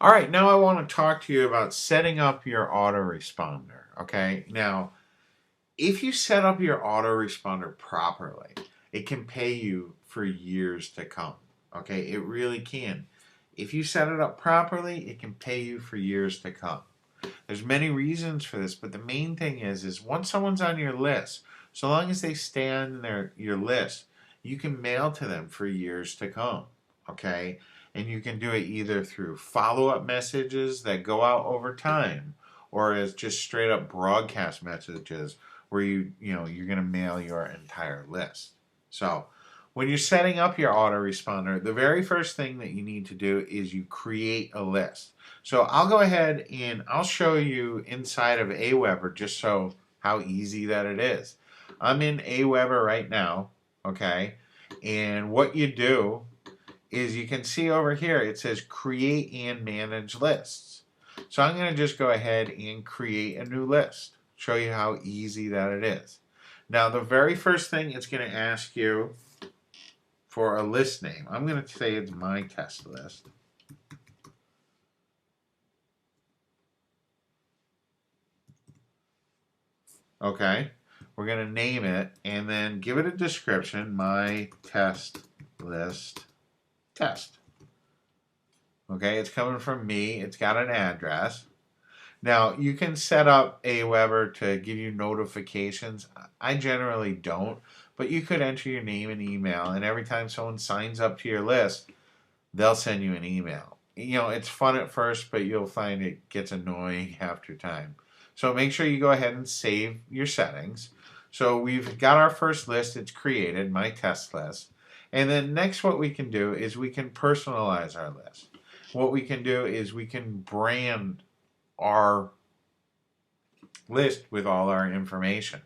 All right, now I want to talk to you about setting up your autoresponder. Okay, now if you set up your autoresponder properly, it can pay you for years to come. Okay, it really can. If you set it up properly, it can pay you for years to come. There's many reasons for this, but the main thing is once someone's on your list, so long as they stay on your list, you can mail to them for years to come. Okay? And you can do it either through follow-up messages that go out over time or as just straight up broadcast messages where you're going to mail your entire list. So, when you're setting up your autoresponder, the very first thing that you need to do is you create a list. So I'll go ahead and I'll show you inside of Aweber just so how easy that it is. I'm in Aweber right now, okay? And what you do is you can see over here it says create and manage lists. So I'm going to just go ahead and create a new list. Show you how easy that it is. Now the very first thing it's going to ask you for a list name. I'm going to say it's my test list. Okay, we're going to name it and then give it a description, my test list test. Okay, it's coming from me. It's got an address. Now, you can set up Aweber to give you notifications. I generally don't, but you could enter your name and email, and every time someone signs up to your list, they'll send you an email. You know, it's fun at first, but you'll find it gets annoying after time. So make sure you go ahead and save your settings. So we've got our first list, it's created, my test list. And then next what we can do is we can personalize our list. What we can do is we can brand our list with all our information.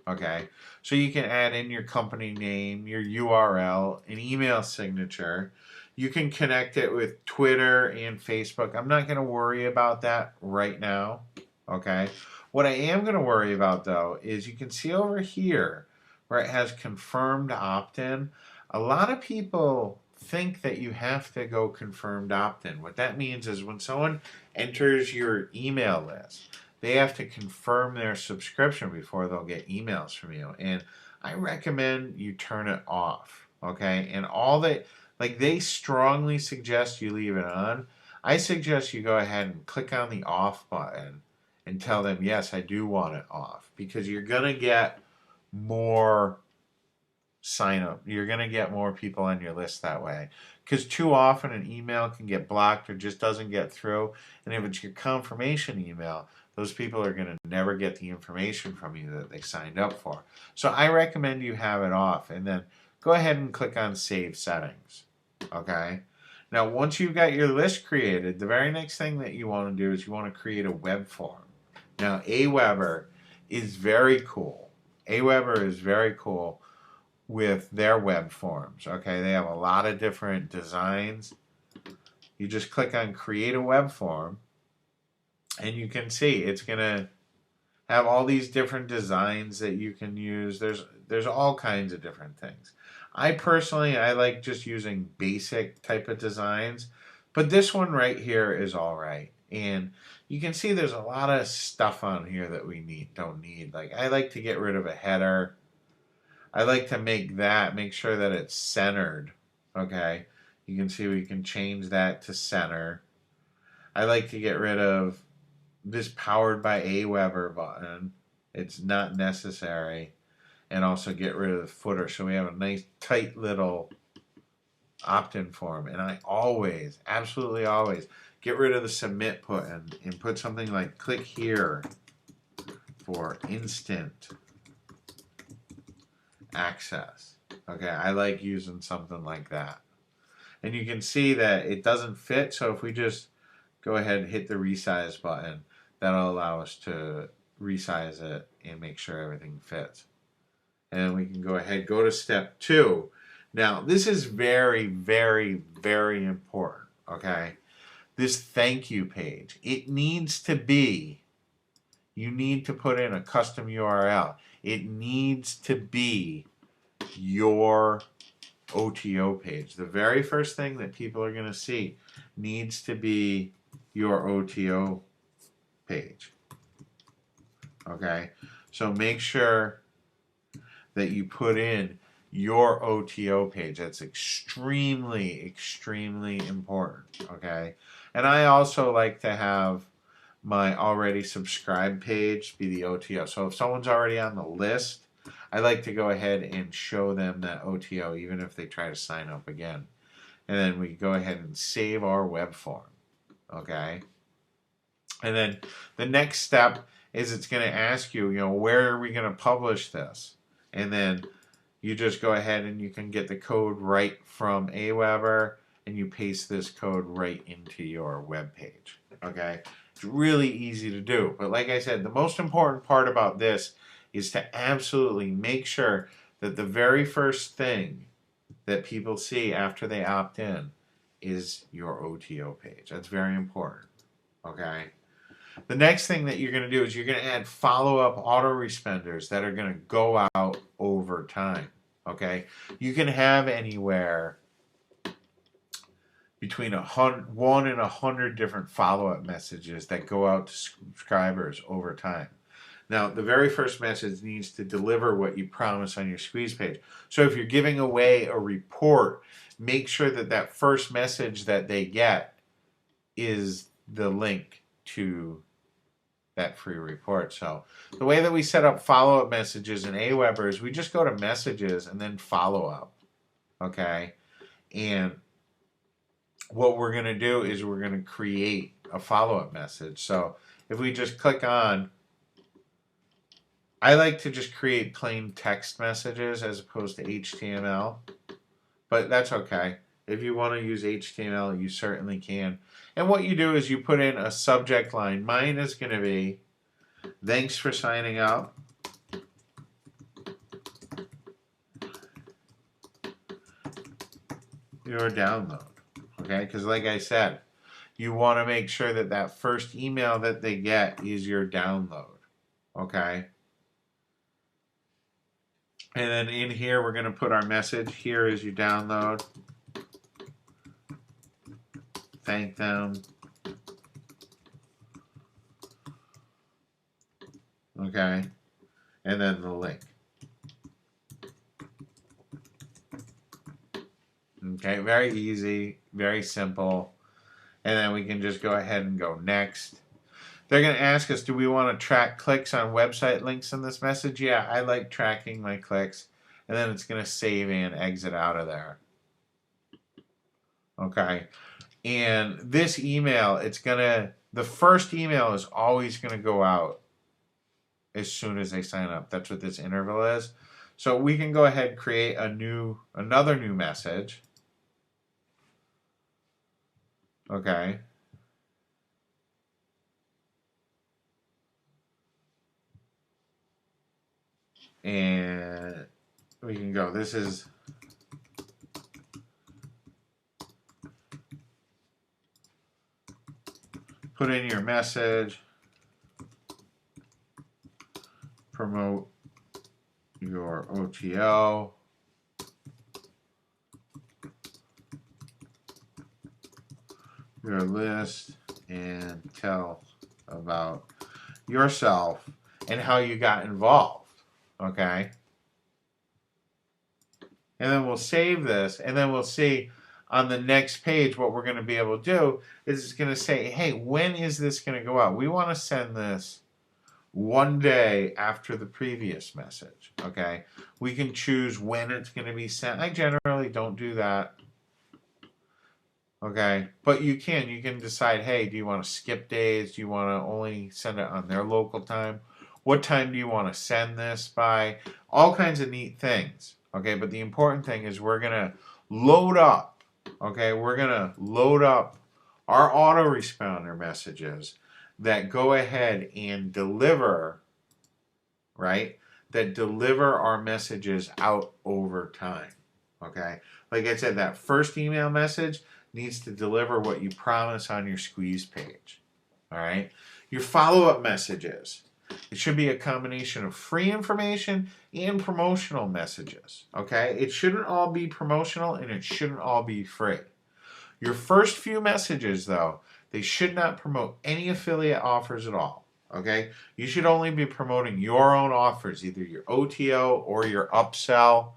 Okay, so you can add in your company name, your URL, an email signature. You can connect it with Twitter and Facebook. I'm not going to worry about that right now. Okay, what I am going to worry about though is you can see over here where it has confirmed opt-in. A lot of people think that you have to go confirmed opt-in. What that means is when someone enters your email list, they have to confirm their subscription before they'll get emails from you. And I recommend you turn it off. Okay, and all that, like, they strongly suggest you leave it on. I suggest you go ahead and click on the off button and tell them, yes, I do want it off, because you're going to get more sign up. You're going to get more people on your list that way. Because too often an email can get blocked or just doesn't get through. And if it's your confirmation email, those people are going to never get the information from you that they signed up for. So I recommend you have it off and then go ahead and click on Save Settings. Okay? Now, once you've got your list created, the very next thing that you want to do is you want to create a web form. Now, Aweber is very cool. Aweber is very cool with their web forms. Okay, they have a lot of different designs. You just click on Create a Web Form, and you can see it's going to have all these different designs that you can use. There's all kinds of different things. I personally, I like just using basic type of designs, but this one right here is all right. And you can see there's a lot of stuff on here that we don't need. Like, I like to get rid of a header. I like to make sure that it's centered. Okay, you can see we can change that to center. I like to get rid of this powered by Aweber button. It's not necessary. And also get rid of the footer so we have a nice tight little opt-in form. And I always, absolutely always, get rid of the submit button and put something like click here for instant access. Okay, I like using something like that. And you can see that it doesn't fit, so if we just go ahead and hit the resize button, that'll allow us to resize it and make sure everything fits. And we can go ahead, go to step 2. Now, this is very, very, very important, okay? This thank you page, it needs to be, you need to put in a custom URL. It needs to be your OTO page. The very first thing that people are going to see needs to be your OTO page. Okay, so make sure that you put in your OTO page. That's extremely, extremely important. Okay, and I also like to have my already subscribed page be the OTO. So if someone's already on the list, I like to go ahead and show them that OTO, even if they try to sign up again. And then we go ahead and save our web form. Okay. And then the next step is it's going to ask you, where are we going to publish this? And then you just go ahead and you can get the code right from Aweber, and you paste this code right into your web page. Okay? It's really easy to do. But like I said, the most important part about this is to absolutely make sure that the very first thing that people see after they opt in is your OTO page. That's very important. Okay? The next thing that you're going to do is you're going to add follow-up autoresponders that are going to go out over time. Okay? You can have anywhere between 1 and 100 different follow-up messages that go out to subscribers over time. Now, the very first message needs to deliver what you promise on your squeeze page. So if you're giving away a report, make sure that that first message that they get is the link to that free report. So the way that we set up follow-up messages in Aweber is we just go to messages and then follow-up. Okay? And what we're going to do is we're going to create a follow-up message. So if we just click on, I like to just create plain text messages as opposed to HTML, but that's okay. If you want to use HTML, you certainly can. And what you do is you put in a subject line. Mine is going to be, thanks for signing up. Your download. Okay, because like I said, you want to make sure that that first email that they get is your download. Okay. And then in here, we're going to put our message. Here is your download. Thank them. Okay. And then the link. Okay, very easy, very simple. And then we can just go ahead and go next. They're going to ask us, do we want to track clicks on website links in this message? Yeah, I like tracking my clicks. And then it's going to save and exit out of there. Okay. And this email, the first email is always going to go out as soon as they sign up. That's what this interval is. So we can go ahead and create another new message. Okay. And we can go, this is put in your message, promote your OTO, your list, and tell about yourself and how you got involved. Okay? And then we'll save this, and then we'll see on the next page what we're going to be able to do is it's going to say, hey, when is this going to go out? We want to send this one day after the previous message. Okay? We can choose when it's going to be sent. I generally don't do that. Okay, but you can decide, hey, do you want to skip days? Do you want to only send it on their local time? What time do you want to send this by? All kinds of neat things. Okay, but the important thing is we're going to load up. Okay, we're going to load up our autoresponder messages that go ahead and deliver, right? That deliver our messages out over time. Okay, like I said, that first email message needs to deliver what you promise on your squeeze page. All right. Your follow-up messages. It should be a combination of free information and promotional messages. Okay. It shouldn't all be promotional and it shouldn't all be free. Your first few messages, though, They should not promote any affiliate offers at all. Okay? You should only be promoting your own offers, either your OTO or your upsell,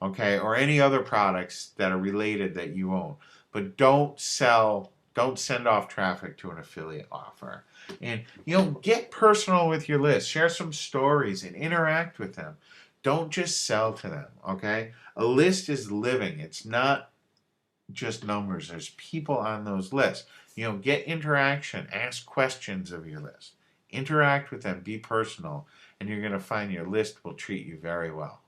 okay, or any other products that are related that you own. But don't send off traffic to an affiliate offer. And get personal with your list. Share some stories and interact with them. Don't just sell to them, okay? A list is living. It's not just numbers. There's people on those lists. Get interaction. Ask questions of your list. Interact with them. Be personal. And you're going to find your list will treat you very well.